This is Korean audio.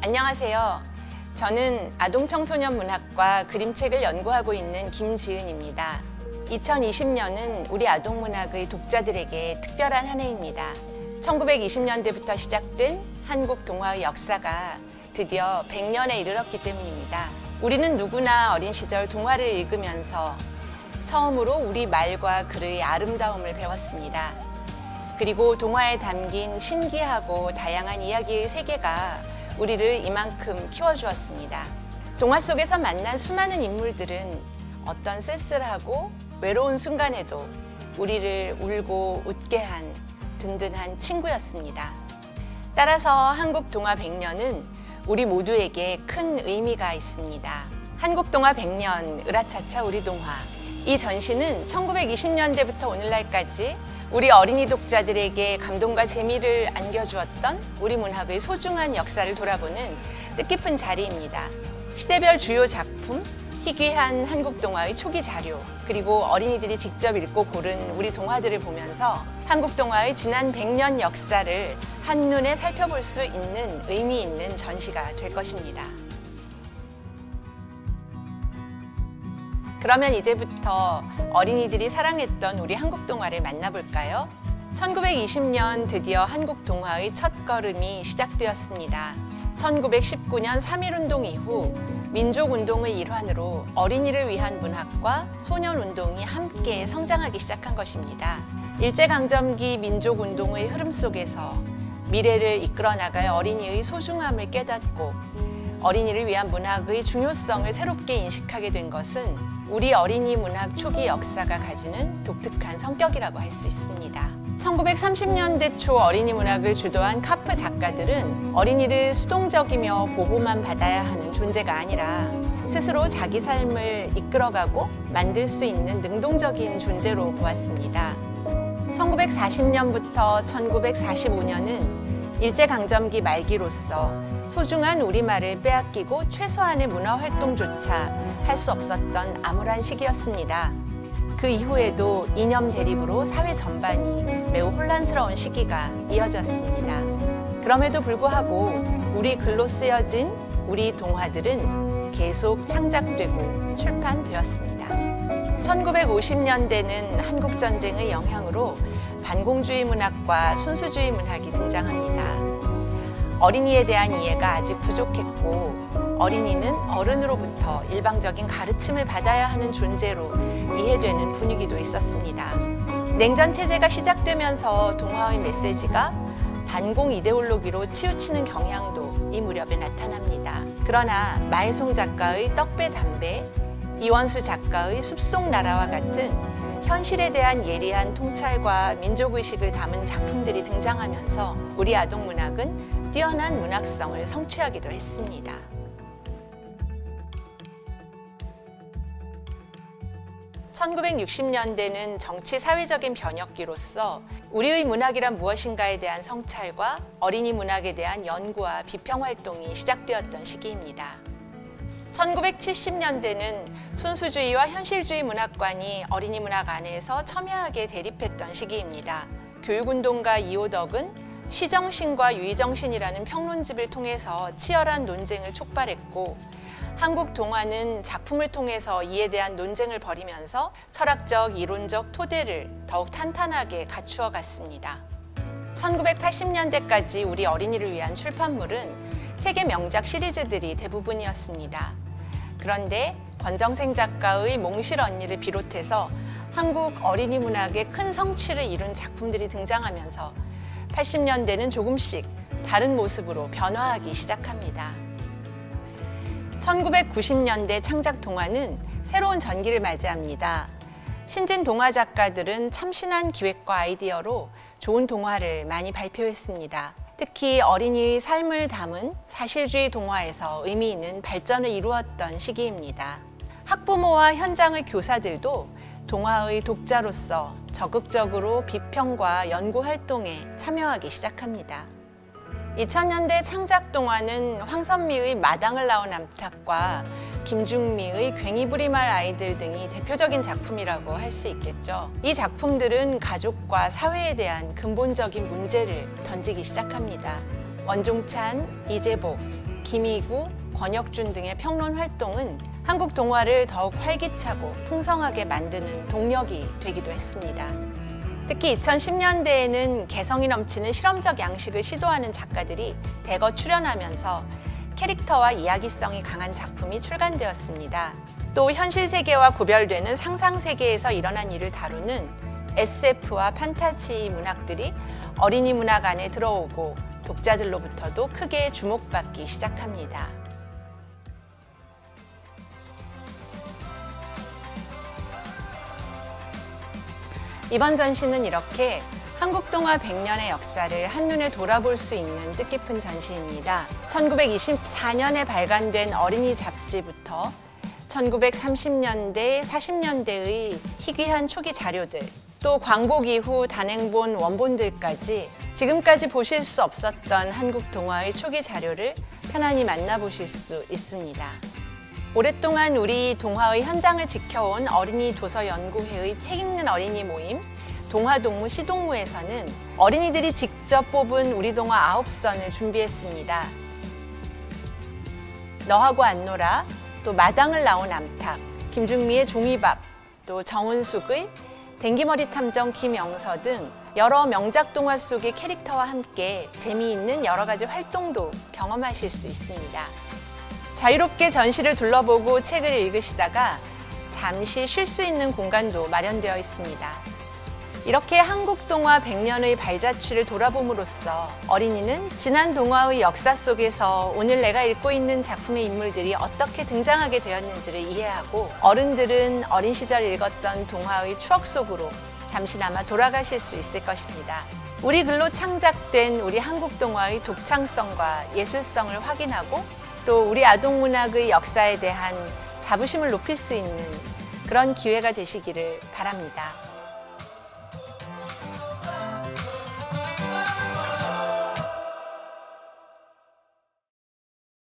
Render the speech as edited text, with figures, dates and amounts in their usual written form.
안녕하세요. 저는 아동청소년문학과 그림책을 연구하고 있는 김지은입니다. 2020년은 우리 아동문학의 독자들에게 특별한 한 해입니다. 1920년대부터 시작된 한국 동화의 역사가 드디어 100년에 이르렀기 때문입니다. 우리는 누구나 어린 시절 동화를 읽으면서 처음으로 우리 말과 글의 아름다움을 배웠습니다. 그리고 동화에 담긴 신기하고 다양한 이야기의 세계가 우리를 이만큼 키워주었습니다. 동화 속에서 만난 수많은 인물들은 어떤 쓸쓸하고 외로운 순간에도 우리를 울고 웃게 한 든든한 친구였습니다. 따라서 한국 동화 100년은 우리 모두에게 큰 의미가 있습니다. 한국 동화 100년 으라차차 우리 동화. 이 전시는 1920년대부터 오늘날까지 우리 어린이 독자들에게 감동과 재미를 안겨주었던 우리 문학의 소중한 역사를 돌아보는 뜻깊은 자리입니다. 시대별 주요 작품, 희귀한 한국 동화의 초기 자료, 그리고 어린이들이 직접 읽고 고른 우리 동화들을 보면서 한국 동화의 지난 100년 역사를 한눈에 살펴볼 수 있는 의미 있는 전시가 될 것입니다. 그러면 이제부터 어린이들이 사랑했던 우리 한국 동화를 만나볼까요? 1920년 드디어 한국 동화의 첫걸음이 시작되었습니다. 1919년 3.1운동 이후 민족운동의 일환으로 어린이를 위한 문학과 소년운동이 함께 성장하기 시작한 것입니다. 일제강점기 민족운동의 흐름 속에서 미래를 이끌어 나갈 어린이의 소중함을 깨닫고 어린이를 위한 문학의 중요성을 새롭게 인식하게 된 것은 우리 어린이 문학 초기 역사가 가지는 독특한 성격이라고 할 수 있습니다. 1930년대 초 어린이 문학을 주도한 카프 작가들은 어린이를 수동적이며 보호만 받아야 하는 존재가 아니라 스스로 자기 삶을 이끌어가고 만들 수 있는 능동적인 존재로 보았습니다. 1940년부터 1945년은 일제강점기 말기로서 소중한 우리말을 빼앗기고 최소한의 문화활동조차 할 수 없었던 암울한 시기였습니다. 그 이후에도 이념 대립으로 사회 전반이 매우 혼란스러운 시기가 이어졌습니다. 그럼에도 불구하고 우리 글로 쓰여진 우리 동화들은 계속 창작되고 출판되었습니다. 1950년대는 한국전쟁의 영향으로 반공주의 문학과 순수주의 문학이 등장합니다. 어린이에 대한 이해가 아직 부족했고 어린이는 어른으로부터 일방적인 가르침을 받아야 하는 존재로 이해되는 분위기도 있었습니다. 냉전 체제가 시작되면서 동화의 메시지가 반공 이데올로기로 치우치는 경향도 이 무렵에 나타납니다. 그러나 마혜송 작가의 떡배 담배, 이원수 작가의 숲속 나라와 같은 현실에 대한 예리한 통찰과 민족의식을 담은 작품들이 등장하면서 우리 아동문학은 뛰어난 문학성을 성취하기도 했습니다. 1960년대는 정치 사회적인 변혁기로서 우리의 문학이란 무엇인가에 대한 성찰과 어린이 문학에 대한 연구와 비평 활동이 시작되었던 시기입니다. 1970년대는 순수주의와 현실주의 문학관이 어린이 문학 안에서 첨예하게 대립했던 시기입니다. 교육운동가 이호덕은 시정신과 유의정신이라는 평론집을 통해서 치열한 논쟁을 촉발했고 한국 동화는 작품을 통해서 이에 대한 논쟁을 벌이면서 철학적, 이론적 토대를 더욱 탄탄하게 갖추어 갔습니다. 1980년대까지 우리 어린이를 위한 출판물은 세계 명작 시리즈들이 대부분이었습니다. 그런데 권정생 작가의 몽실 언니를 비롯해서 한국 어린이 문학의 큰 성취를 이룬 작품들이 등장하면서 80년대는 조금씩 다른 모습으로 변화하기 시작합니다. 1990년대 창작 동화는 새로운 전기를 맞이합니다. 신진 동화 작가들은 참신한 기획과 아이디어로 좋은 동화를 많이 발표했습니다. 특히 어린이의 삶을 담은 사실주의 동화에서 의미 있는 발전을 이루었던 시기입니다. 학부모와 현장의 교사들도 동화의 독자로서 적극적으로 비평과 연구 활동에 참여하기 시작합니다. 2000년대 창작 동화는 황선미의 마당을 나온 암탉과 김중미의 괭이부리말 아이들 등이 대표적인 작품이라고 할 수 있겠죠. 이 작품들은 가족과 사회에 대한 근본적인 문제를 던지기 시작합니다. 원종찬, 이재복, 김희구, 권혁준 등의 평론 활동은 한국 동화를 더욱 활기차고 풍성하게 만드는 동력이 되기도 했습니다. 특히 2010년대에는 개성이 넘치는 실험적 양식을 시도하는 작가들이 대거 출연하면서 캐릭터와 이야기성이 강한 작품이 출간되었습니다. 또 현실 세계와 구별되는 상상 세계에서 일어난 일을 다루는 SF와 판타지 문학들이 어린이 문학 안에 들어오고 독자들로부터도 크게 주목받기 시작합니다. 이번 전시는 이렇게 한국 동화 100년의 역사를 한눈에 돌아볼 수 있는 뜻깊은 전시입니다. 1924년에 발간된 어린이 잡지부터 1930년대, 40년대의 희귀한 초기 자료들, 또 광복 이후 단행본 원본들까지 지금까지 보실 수 없었던 한국 동화의 초기 자료를 편안히 만나보실 수 있습니다. 오랫동안 우리 동화의 현장을 지켜온 어린이 도서연구회의 책 읽는 어린이 모임 동화동무 시동무에서는 어린이들이 직접 뽑은 우리 동화 9선을 준비했습니다. 너하고 안 놀아, 또 마당을 나온 암탉, 김중미의 종이밥, 또 정은숙의 댕기머리 탐정 김영서 등 여러 명작 동화 속의 캐릭터와 함께 재미있는 여러 가지 활동도 경험하실 수 있습니다. 자유롭게 전시를 둘러보고 책을 읽으시다가 잠시 쉴 수 있는 공간도 마련되어 있습니다. 이렇게 한국 동화 100년의 발자취를 돌아봄으로써 어린이는 지난 동화의 역사 속에서 오늘 내가 읽고 있는 작품의 인물들이 어떻게 등장하게 되었는지를 이해하고, 어른들은 어린 시절 읽었던 동화의 추억 속으로 잠시나마 돌아가실 수 있을 것입니다. 우리 글로 창작된 우리 한국 동화의 독창성과 예술성을 확인하고, 또 우리 아동문학의 역사에 대한 자부심을 높일 수 있는 그런 기회가 되시기를 바랍니다.